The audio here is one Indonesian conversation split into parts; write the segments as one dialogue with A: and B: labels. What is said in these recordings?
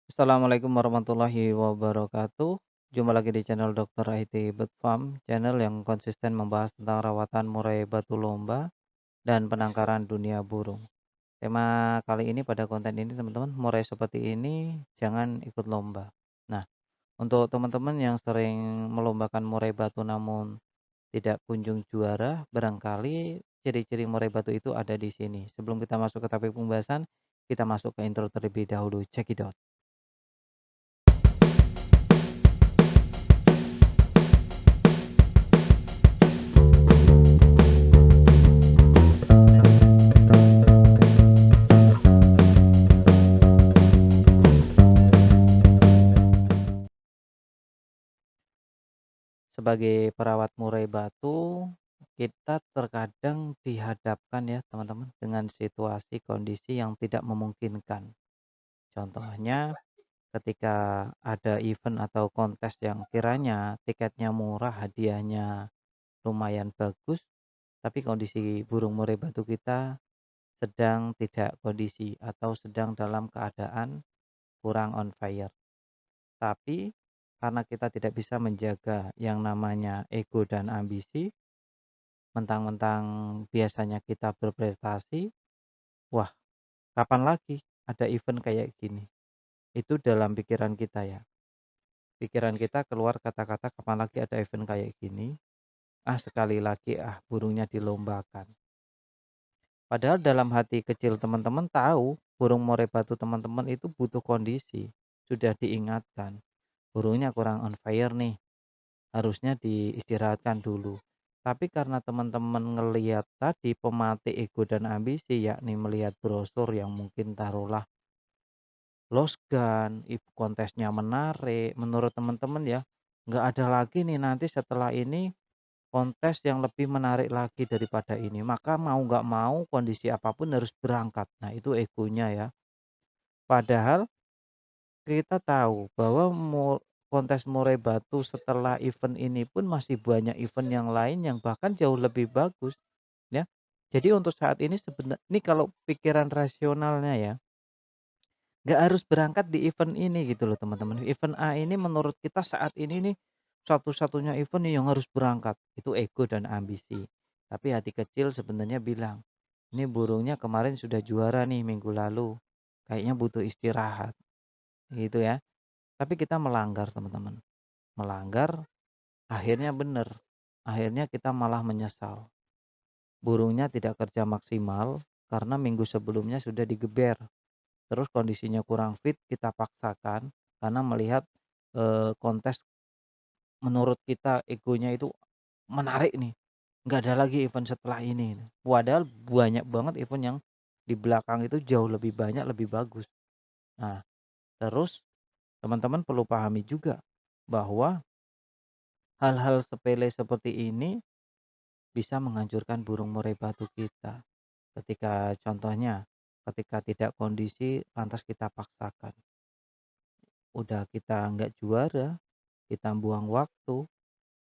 A: Assalamualaikum warahmatullahi wabarakatuh. Jumpa lagi di channel Dr. IT Bird Farm, channel yang konsisten membahas tentang rawatan murai batu lomba dan penangkaran dunia burung. Tema kali ini pada konten ini teman-teman, murai seperti ini jangan ikut lomba. Nah, untuk teman-teman yang sering melombakan murai batu namun tidak kunjung juara, barangkali ciri-ciri murai batu itu ada di sini. Sebelum kita masuk ke topik pembahasan, kita masuk ke intro terlebih dahulu. Check it out. Sebagai perawat murai batu, kita terkadang dihadapkan ya teman-teman dengan situasi kondisi yang tidak memungkinkan. Contohnya ketika ada event atau kontes yang kiranya tiketnya murah, hadiahnya lumayan bagus, tapi kondisi burung murai batu kita sedang tidak kondisi atau sedang dalam keadaan kurang on fire. Tapi karena kita tidak bisa menjaga yang namanya ego dan ambisi, mentang-mentang biasanya kita berprestasi, wah kapan lagi ada event kayak gini? Itu dalam pikiran kita ya. Pikiran kita keluar kata-kata kapan lagi ada event kayak gini? Ah sekali lagi ah burungnya dilombakan. Padahal dalam hati kecil teman-teman tahu burung murai batu teman-teman itu butuh kondisi. Sudah diingatkan. Burungnya kurang on fire nih. Harusnya diistirahatkan dulu. Tapi karena teman-teman ngelihat tadi pemati ego dan ambisi, yakni melihat brosur yang mungkin taruhlah losgan, kontesnya menarik, menurut teman-teman ya, nggak ada lagi nih nanti setelah ini kontes yang lebih menarik lagi daripada ini. Maka mau nggak mau kondisi apapun harus berangkat. Nah itu egonya ya. Padahal kita tahu bahwa kontes murai batu setelah event ini pun masih banyak event yang lain yang bahkan jauh lebih bagus, ya. Jadi untuk saat ini sebenarnya ini kalau pikiran rasionalnya ya, nggak harus berangkat di event ini gitu loh teman-teman. Event A ini menurut kita saat ini nih satu-satunya event nih yang harus berangkat, itu ego dan ambisi. Tapi hati kecil sebenarnya bilang, "Ini burungnya kemarin sudah juara nih minggu lalu, kayaknya butuh istirahat." Gitu ya. Tapi kita melanggar teman-teman, melanggar akhirnya benar, akhirnya kita malah menyesal. Burungnya tidak kerja maksimal karena minggu sebelumnya sudah digeber, terus kondisinya kurang fit kita paksakan karena melihat, kontes menurut kita egonya itu menarik nih, nggak ada lagi event setelah ini. Padahal banyak banget event yang di belakang itu jauh lebih banyak, lebih bagus. Nah, terus teman-teman perlu pahami juga bahwa hal-hal sepele seperti ini bisa menghancurkan burung murai batu kita. Ketika contohnya, ketika tidak kondisi lantas kita paksakan. Udah kita nggak juara, kita buang waktu,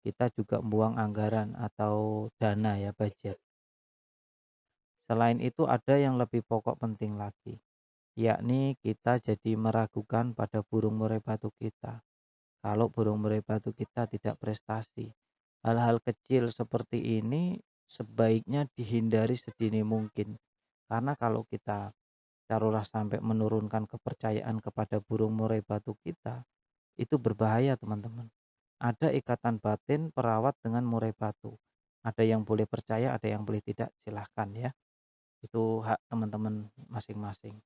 A: kita juga buang anggaran atau dana ya budget. Selain itu ada yang lebih pokok penting lagi, yakni kita jadi meragukan pada burung murai batu kita. Kalau burung murai batu kita tidak prestasi, hal-hal kecil seperti ini sebaiknya dihindari sedini mungkin. Karena kalau kita taruhlah sampai menurunkan kepercayaan kepada burung murai batu kita, itu berbahaya teman-teman. Ada ikatan batin perawat dengan murai batu. Ada yang boleh percaya, ada yang boleh tidak, silahkan ya. Itu hak teman-teman masing-masing.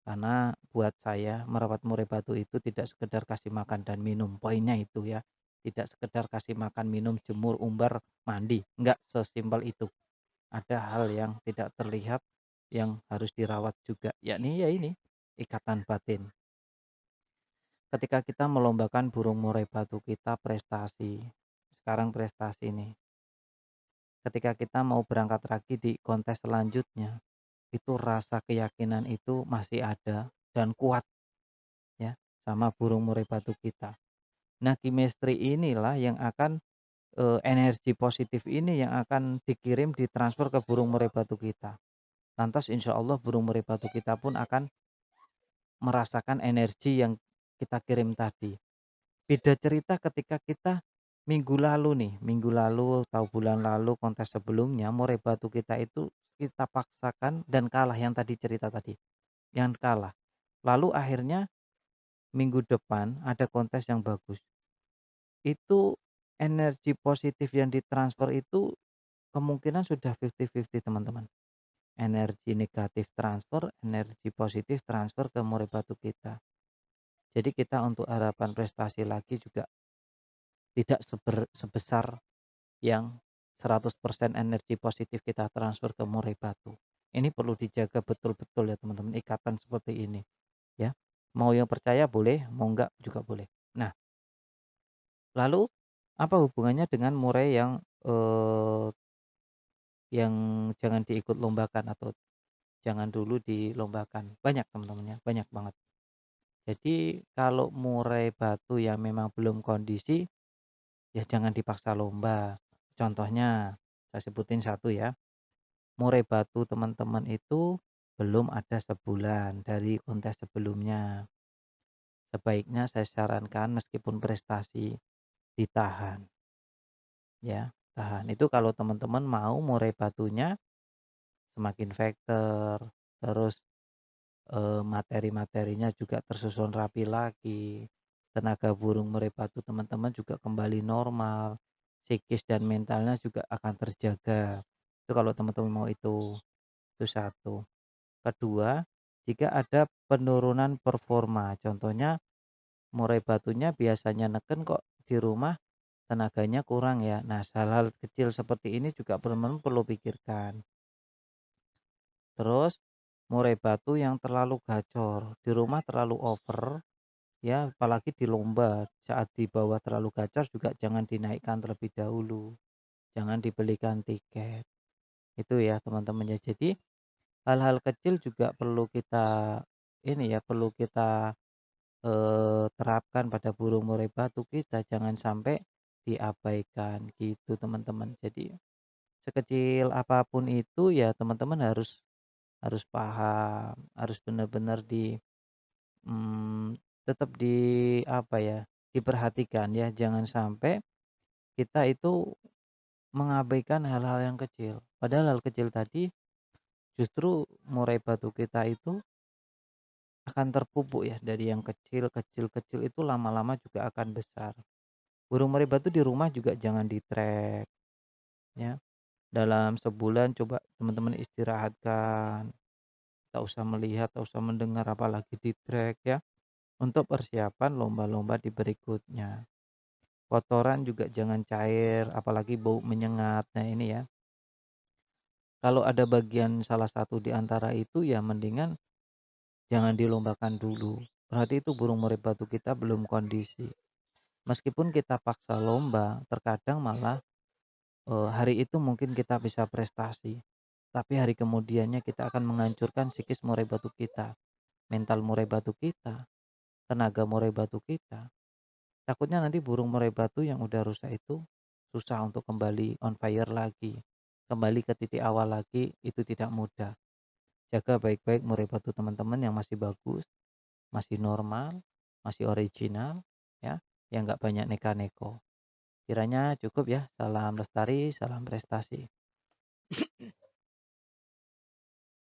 A: Karena buat saya merawat murai batu itu tidak sekedar kasih makan dan minum, poinnya itu ya. Tidak sekedar kasih makan, minum, jemur, umbar, mandi, enggak sesimpel itu. Ada hal yang tidak terlihat yang harus dirawat juga, yakni ya ini, ikatan batin. Ketika kita melombakan burung murai batu kita prestasi, sekarang prestasi nih. Ketika kita mau berangkat lagi di kontes selanjutnya, itu rasa keyakinan itu masih ada dan kuat ya sama burung murai batu kita. Nah, chemistry inilah yang akan energi positif ini yang akan dikirim ditransfer ke burung murai batu kita. Lantas insya Allah burung murai batu kita pun akan merasakan energi yang kita kirim tadi. Beda cerita ketika kita minggu lalu nih, minggu lalu atau bulan lalu kontes sebelumnya murai batu kita itu kita paksakan dan kalah yang tadi cerita tadi, yang kalah. Lalu akhirnya minggu depan ada kontes yang bagus. Itu energi positif yang ditransfer itu kemungkinan sudah 50-50 teman-teman. Energi negatif transfer, energi positif transfer ke murai batu kita. Jadi kita untuk harapan prestasi lagi juga tidak sebesar yang 100% energi positif kita transfer ke murai batu. Ini perlu dijaga betul-betul ya teman-teman, ikatan seperti ini ya. Mau yang percaya boleh, mau enggak juga boleh. Nah, lalu apa hubungannya dengan murai yang jangan diikut lombakan atau jangan dulu dilombakan? Banyak teman-teman ya, banyak banget. Jadi kalau murai batu yang memang belum kondisi, ya jangan dipaksa lomba. Contohnya, saya sebutin satu ya. Murai batu teman-teman itu belum ada sebulan dari kontes sebelumnya. Sebaiknya saya sarankan meskipun prestasi ditahan ya, tahan. Itu kalau teman-teman mau murai batunya semakin vektor, terus materi-materinya juga tersusun rapi lagi, tenaga burung murai batu teman-teman juga kembali normal, psikis dan mentalnya juga akan terjaga. Itu kalau teman-teman mau itu satu. Kedua, jika ada penurunan performa, contohnya murai batunya biasanya neken kok di rumah tenaganya kurang ya. Nah, hal-hal kecil seperti ini juga teman-teman perlu pikirkan. Terus, murai batu yang terlalu gacor, di rumah terlalu over, ya apalagi di lomba saat dibawa terlalu gacor juga jangan dinaikkan terlebih dahulu, jangan dibelikan tiket. Itu ya teman-teman ya. Jadi hal-hal kecil juga perlu kita ini ya, perlu kita terapkan pada burung murai batu kita, jangan sampai diabaikan gitu teman-teman. Jadi sekecil apapun itu ya teman-teman harus harus paham, harus benar-benar tetap apa ya, diperhatikan ya, jangan sampai kita itu mengabaikan hal-hal yang kecil. Padahal hal kecil tadi justru murai batu kita itu akan terpupuk ya dari yang kecil, kecil, kecil itu lama-lama juga akan besar. Burung murai batu di rumah juga jangan di-track ya. Dalam sebulan coba teman-teman istirahatkan, tak usah melihat, tak usah mendengar apalagi di-track ya. Untuk persiapan lomba-lomba di berikutnya. Kotoran juga jangan cair, apalagi bau menyengat. Nah ini ya, kalau ada bagian salah satu di antara itu ya mendingan jangan dilombakan dulu. Berarti itu burung murai batu kita belum kondisi. Meskipun kita paksa lomba, terkadang malah hari itu mungkin kita bisa prestasi. Tapi hari kemudiannya kita akan menghancurkan psikis murai batu kita, mental murai batu kita, tenaga murai batu kita. Takutnya nanti burung murai batu yang udah rusak itu susah untuk kembali on fire lagi. Kembali ke titik awal lagi itu tidak mudah. Jaga baik-baik murai batu teman-teman yang masih bagus, masih normal, masih original, ya, yang nggak banyak neka-neko. Kiranya cukup ya. Salam lestari, salam prestasi.